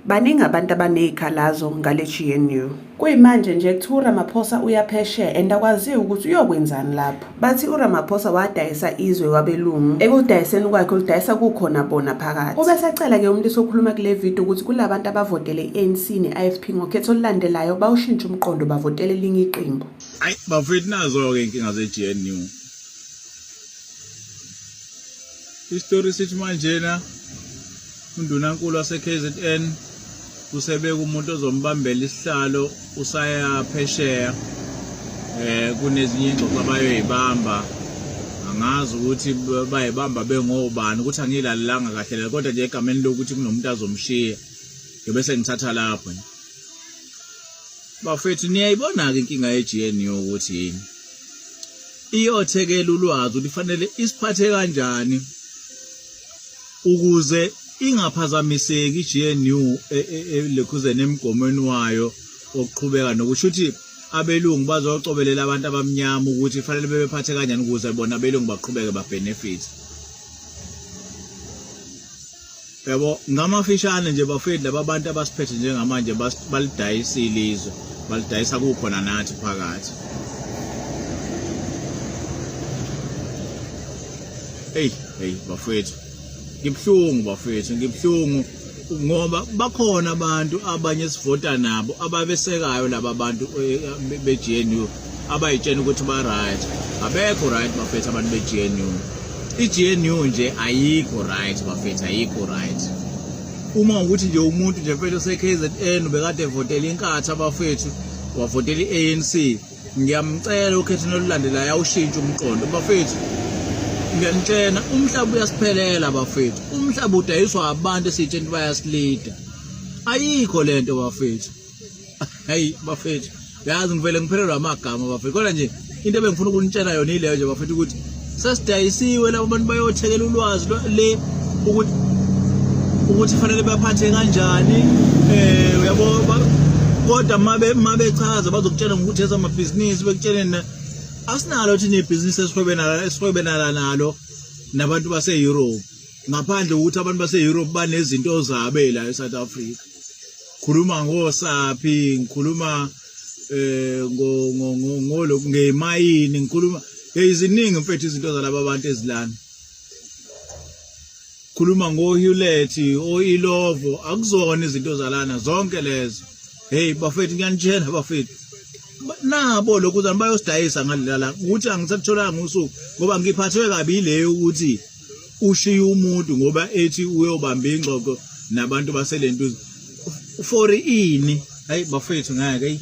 Baningi abantu abanezikhalazo ngale GNU. Kuyimanje nje kuthiwa uRamaphosa uyaphesheya and akwaziyo ukuthi uyokwenzani lapho. Bathi uRamaphosa wadayisa izwe wabelungu. Ekudayiseni kwakhe udayisa kukhona bona phakathi. Ube secela-ke umuntu sokhuluma kule video ukuthi kulabantu abavotele i-ANC ne-IFP ngokhetho olulandelayo bawushintsha umqondo bavotele elinye iqembu. Hayi bafethu nazo-ke inkinga ze-GNU. Istori sithi manjena undunankulu wase-KZN usebeka umuntu ozombambela isihlalo usaya phesheya kunezinye ingxoxo abayoyibamba angazi ukuthi bayibamba bengobani ukuthi angilalelanga kahle kodwa nje egameni lokuthi kunomuntu azomshiya bese ngithatha lapho bafethu niyayibona ke inkinga ye-GNU ukuthi yini iyothekela ulwazi lifanele isiphathe kanjani ukuze ingaphazamiseki i-GNU lekhuzene emgomweni wayo okuqhubeka nokusho ukuthi abelungu bazocobelela abantu abamnyama ukuthi kufanele bebephathe kanjani ukuze bona abelungu baqhubeke babenefit. Yabo ngamafishane nje bafethu laba bantu abasiphethe njengamanje balidayisa ilizwe balidayisa kukhona nathi phakathi. Hey bafethu ngibhlungu bafethu ngibhlungu ngoba bakhona abantu abanye sivota nabo ababesekayo laba bantu be-GNU abayitshena ukuthi ba right abekho right bafethu abantu be-GNU i-GNU nje ayikho right bafethu ayikho right uma ukuthi nje umuntu nje mfethu ose-KZN bekade evotela inkatha bafethu wavotela i-ANC ngiyamcela ukhethelo olulandelayo awushintshe umqondo bafethu ngiyantshena umhlaba uyasiphelela bafethu umhlaba udayiswa abantu esitsheni bayasilida ayikho lento bafethu hey bafethu yazi ngivele ngiphelelwa amagama bafethu kodwa nje into ebengifuna ukunitshela yona ileyo nje bafethu ukuthi sesidayisiwe labo bantu bayothekela ulwazi le ukuthi fanele baphathe kanjani uyabo kodwa mabechaza bazokutshela ukuthi ezamabhizinisi bekutshela asinalo thina ibhizinisi esihwebena nalo nabantu base-Europe ngaphandle ukuthi abantu base-Europe banezinto zabe la eSouth Africa khuluma ngosaphi ngikhuluma ngemayini ngikhuluma iziningi mfethu izinto zalabo abantu ezilana khuluma ngoHewlett oIlovo akuzona izinto zalana zonke lezo hey bafethu ngiyanitshela bafethu nabo lokhu zani bayosidayisa ngalala ukuthi angisatholanga usuku ngoba ngiphathwe kabi leyo ukuthi ushiye umuntu ngoba ethi uyobamba ingxoxo nabantu baselentuzi for ini hayi bafethu ngeke